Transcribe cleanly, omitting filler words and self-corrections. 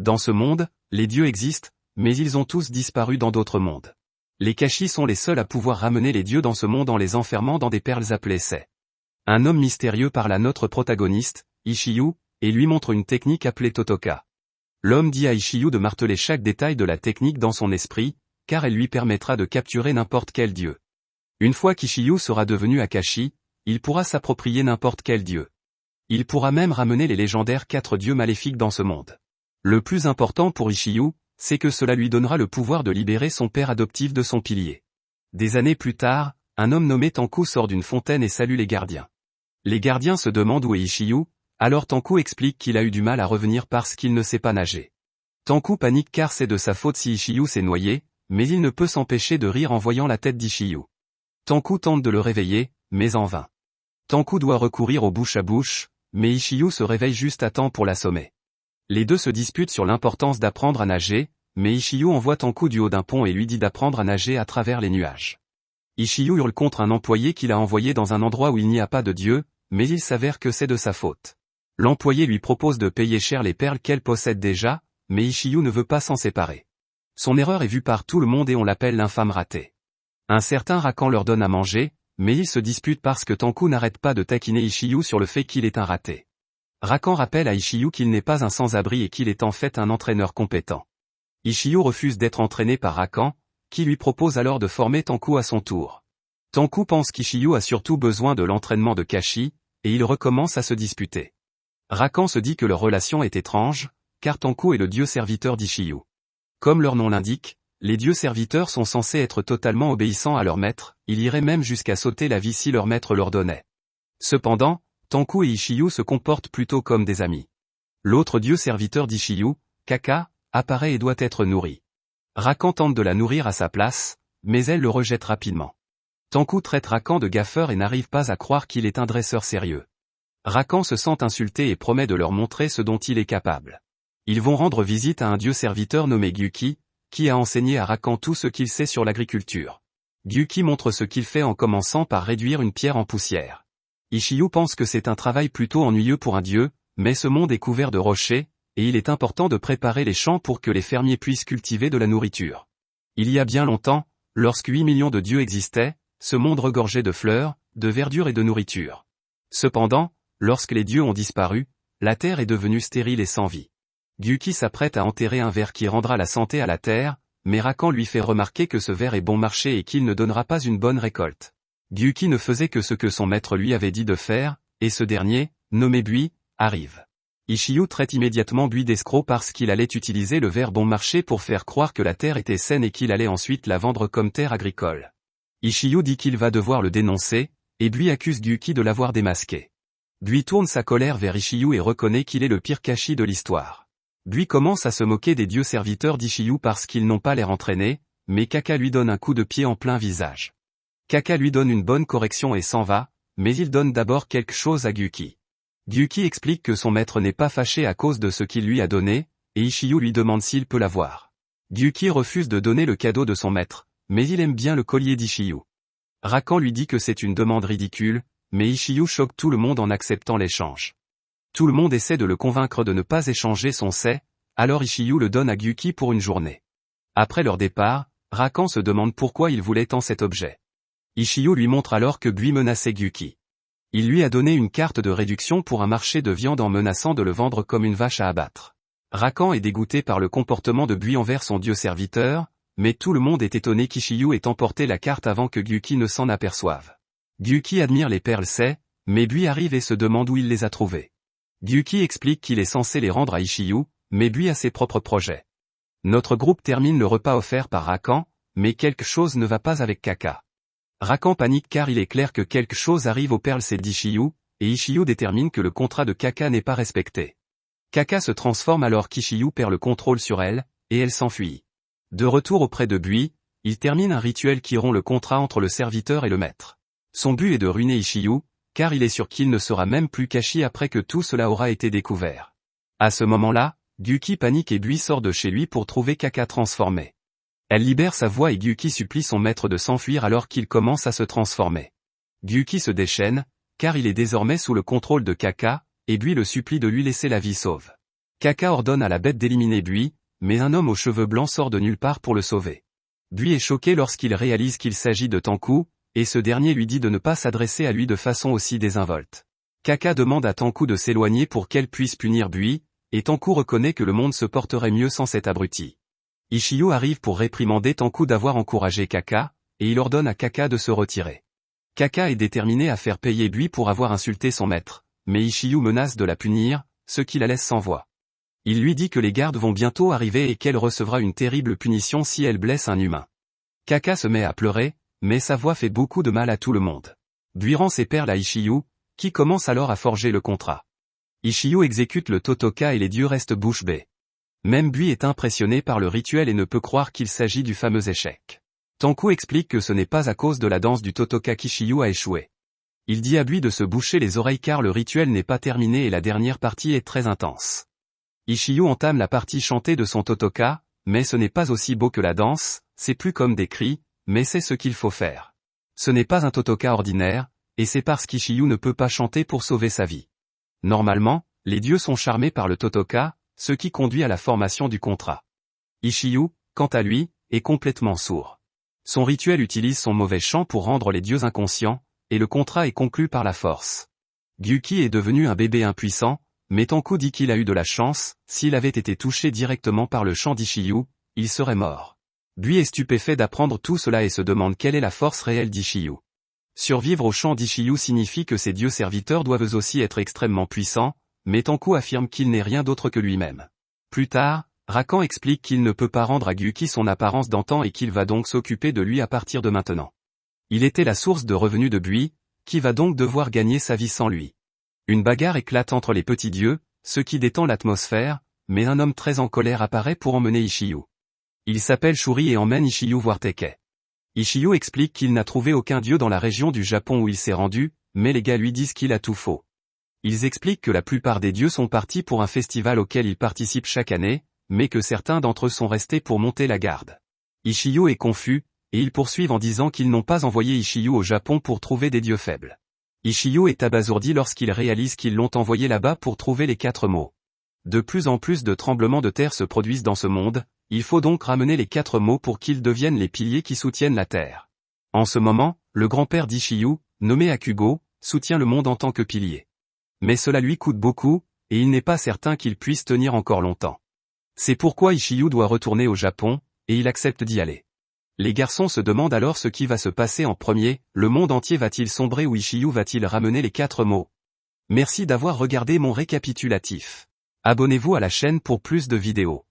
Dans ce monde, les dieux existent, mais ils ont tous disparu dans d'autres mondes. Les Kashis sont les seuls à pouvoir ramener les dieux dans ce monde en les enfermant dans des perles appelées Sei. Un homme mystérieux parle à notre protagoniste, Ishiyu, et lui montre une technique appelée Totoka. L'homme dit à Ishiyu de marteler chaque détail de la technique dans son esprit, car elle lui permettra de capturer n'importe quel dieu. Une fois qu'Ishiyu sera devenu Akashi, il pourra s'approprier n'importe quel dieu. Il pourra même ramener les légendaires 4 dieux maléfiques dans ce monde. Le plus important pour Ishiyu, c'est que cela lui donnera le pouvoir de libérer son père adoptif de son pilier. Des années plus tard, un homme nommé Tanku sort d'une fontaine et salue les gardiens. Les gardiens se demandent où est Ishiyu, alors Tanku explique qu'il a eu du mal à revenir parce qu'il ne sait pas nager. Tanku panique car c'est de sa faute si Ishiyu s'est noyé, mais il ne peut s'empêcher de rire en voyant la tête d'Ishiyu. Tanku tente de le réveiller, mais en vain. Tanku doit recourir au bouche à bouche, mais Ishiyu se réveille juste à temps pour l'assommer. Les deux se disputent sur l'importance d'apprendre à nager, mais Ishiyu envoie Tanku du haut d'un pont et lui dit d'apprendre à nager à travers les nuages. Ishiyu hurle contre un employé qu'il a envoyé dans un endroit où il n'y a pas de dieu, mais il s'avère que c'est de sa faute. L'employé lui propose de payer cher les perles qu'elle possède déjà, mais Ishiyu ne veut pas s'en séparer. Son erreur est vue par tout le monde et on l'appelle l'infâme raté. Un certain Rakan leur donne à manger, mais ils se disputent parce que Tanku n'arrête pas de taquiner Ishiyu sur le fait qu'il est un raté. Rakan rappelle à Ishiyu qu'il n'est pas un sans-abri et qu'il est en fait un entraîneur compétent. Ishiyu refuse d'être entraîné par Rakan, qui lui propose alors de former Tanku à son tour. Tanku pense qu'Ishiyu a surtout besoin de l'entraînement de Kashi, et ils recommencent à se disputer. Rakan se dit que leur relation est étrange, car Tanku est le dieu serviteur d'Ishiyu. Comme leur nom l'indique, les dieux serviteurs sont censés être totalement obéissants à leur maître, ils iraient même jusqu'à sauter la vie si leur maître leur donnait. Cependant, Tanku et Ishiyu se comportent plutôt comme des amis. L'autre dieu serviteur d'Ishiyu, Kaka, apparaît et doit être nourri. Rakan tente de la nourrir à sa place, mais elle le rejette rapidement. Tanku traite Rakan de gaffeur et n'arrive pas à croire qu'il est un dresseur sérieux. Rakan se sent insulté et promet de leur montrer ce dont il est capable. Ils vont rendre visite à un dieu serviteur nommé Gyuki, qui a enseigné à Rakan tout ce qu'il sait sur l'agriculture. Gyuki montre ce qu'il fait en commençant par réduire une pierre en poussière. Ishiyu pense que c'est un travail plutôt ennuyeux pour un dieu, mais ce monde est couvert de rochers, et il est important de préparer les champs pour que les fermiers puissent cultiver de la nourriture. Il y a bien longtemps, lorsque 8 millions de dieux existaient, ce monde regorgeait de fleurs, de verdure et de nourriture. Cependant, lorsque les dieux ont disparu, la terre est devenue stérile et sans vie. Gyuki s'apprête à enterrer un ver qui rendra la santé à la terre, mais Rakan lui fait remarquer que ce ver est bon marché et qu'il ne donnera pas une bonne récolte. Gyuki ne faisait que ce que son maître lui avait dit de faire, et ce dernier, nommé Bui, arrive. Ishiyu traite immédiatement Bui d'escroc parce qu'il allait utiliser le ver bon marché pour faire croire que la terre était saine et qu'il allait ensuite la vendre comme terre agricole. Ishiyu dit qu'il va devoir le dénoncer, et Bui accuse Gyuki de l'avoir démasqué. Bui tourne sa colère vers Ishiyu et reconnaît qu'il est le pire Kashi de l'histoire. Bui commence à se moquer des dieux serviteurs d'Ishiyu parce qu'ils n'ont pas l'air entraînés, mais Kaka lui donne un coup de pied en plein visage. Kaka lui donne une bonne correction et s'en va, mais il donne d'abord quelque chose à Gyuki. Gyuki explique que son maître n'est pas fâché à cause de ce qu'il lui a donné, et Ishiyu lui demande s'il peut l'avoir. Gyuki refuse de donner le cadeau de son maître, mais il aime bien le collier d'Ishiyu. Rakan lui dit que c'est une demande ridicule, mais Ishiyu choque tout le monde en acceptant l'échange. Tout le monde essaie de le convaincre de ne pas échanger son Sei, alors Ishiyu le donne à Gyuki pour une journée. Après leur départ, Rakan se demande pourquoi il voulait tant cet objet. Ishiyu lui montre alors que Bui menaçait Gyuki. Il lui a donné une carte de réduction pour un marché de viande en menaçant de le vendre comme une vache à abattre. Rakan est dégoûté par le comportement de Bui envers son dieu serviteur, mais tout le monde est étonné qu'Ishiyu ait emporté la carte avant que Gyuki ne s'en aperçoive. Gyuki admire les perles Sei, mais Bui arrive et se demande où il les a trouvées. Gyuki explique qu'il est censé les rendre à Ishiyu, mais Bui a ses propres projets. Notre groupe termine le repas offert par Rakan, mais quelque chose ne va pas avec Kaka. Rakan panique car il est clair que quelque chose arrive aux perles Sei d'Ishiyu, et Ishiyu détermine que le contrat de Kaka n'est pas respecté. Kaka se transforme alors qu'Ishiyu perd le contrôle sur elle, et elle s'enfuit. De retour auprès de Bui, il termine un rituel qui rompt le contrat entre le serviteur et le maître. Son but est de ruiner Ishiyu, car il est sûr qu'il ne sera même plus Kashi après que tout cela aura été découvert. À ce moment-là, Gyuki panique et Bui sort de chez lui pour trouver Kaka transformé. Elle libère sa voix et Gyuki supplie son maître de s'enfuir alors qu'il commence à se transformer. Gyuki se déchaîne, car il est désormais sous le contrôle de Kaka, et Bui le supplie de lui laisser la vie sauve. Kaka ordonne à la bête d'éliminer Bui, mais un homme aux cheveux blancs sort de nulle part pour le sauver. Bui est choqué lorsqu'il réalise qu'il s'agit de Tanku, et ce dernier lui dit de ne pas s'adresser à lui de façon aussi désinvolte. Kaka demande à Tanku de s'éloigner pour qu'elle puisse punir Bui, et Tanku reconnaît que le monde se porterait mieux sans cet abruti. Ishiyu arrive pour réprimander Tanku d'avoir encouragé Kaka, et il ordonne à Kaka de se retirer. Kaka est déterminé à faire payer Bui pour avoir insulté son maître, mais Ishiyu menace de la punir, ce qui la laisse sans voix. Il lui dit que les gardes vont bientôt arriver et qu'elle recevra une terrible punition si elle blesse un humain. Kaka se met à pleurer, mais sa voix fait beaucoup de mal à tout le monde. Bui rend ses perles à Ishiyu, qui commence alors à forger le contrat. Ishiyu exécute le Totoka et les dieux restent bouche bée. Même Bui est impressionné par le rituel et ne peut croire qu'il s'agit du fameux échec. Tanku explique que ce n'est pas à cause de la danse du Totoka qu'Ishiyu a échoué. Il dit à Bui de se boucher les oreilles car le rituel n'est pas terminé et la dernière partie est très intense. Ishiyu entame la partie chantée de son Totoka, mais ce n'est pas aussi beau que la danse, c'est plus comme des cris, mais c'est ce qu'il faut faire. Ce n'est pas un Totoka ordinaire, et c'est parce qu'Ishiyu ne peut pas chanter pour sauver sa vie. Normalement, les dieux sont charmés par le Totoka, ce qui conduit à la formation du contrat. Ishiyu, quant à lui, est complètement sourd. Son rituel utilise son mauvais chant pour rendre les dieux inconscients, et le contrat est conclu par la force. Gyuki est devenu un bébé impuissant, mais Tanku dit qu'il a eu de la chance, s'il avait été touché directement par le chant d'Ishiyu, il serait mort. Bui est stupéfait d'apprendre tout cela et se demande quelle est la force réelle d'Ishiyu. Survivre au chant d'Ishiyu signifie que ses dieux serviteurs doivent aussi être extrêmement puissants, mais Tanku affirme qu'il n'est rien d'autre que lui-même. Plus tard, Rakan explique qu'il ne peut pas rendre à Gyuki son apparence d'antan et qu'il va donc s'occuper de lui à partir de maintenant. Il était la source de revenus de Bui, qui va donc devoir gagner sa vie sans lui. Une bagarre éclate entre les petits dieux, ce qui détend l'atmosphère, mais un homme très en colère apparaît pour emmener Ishiyu. Il s'appelle Shuri et emmène Ishiyu voir Tekkei. Ishiyu explique qu'il n'a trouvé aucun dieu dans la région du Japon où il s'est rendu, mais les gars lui disent qu'il a tout faux. Ils expliquent que la plupart des dieux sont partis pour un festival auquel ils participent chaque année, mais que certains d'entre eux sont restés pour monter la garde. Ishiyu est confus, et ils poursuivent en disant qu'ils n'ont pas envoyé Ishiyu au Japon pour trouver des dieux faibles. Ishiyu est abasourdi lorsqu'il réalise qu'ils l'ont envoyé là-bas pour trouver les 4 mots. De plus en plus de tremblements de terre se produisent dans ce monde, il faut donc ramener les 4 mots pour qu'ils deviennent les piliers qui soutiennent la terre. En ce moment, le grand-père d'Ishiyu, nommé Akugo, soutient le monde en tant que pilier. Mais cela lui coûte beaucoup, et il n'est pas certain qu'il puisse tenir encore longtemps. C'est pourquoi Ishiyu doit retourner au Japon, et il accepte d'y aller. Les garçons se demandent alors ce qui va se passer en premier, le monde entier va-t-il sombrer ou Ishiyu va-t-il ramener les 4 mots? Merci d'avoir regardé mon récapitulatif. Abonnez-vous à la chaîne pour plus de vidéos.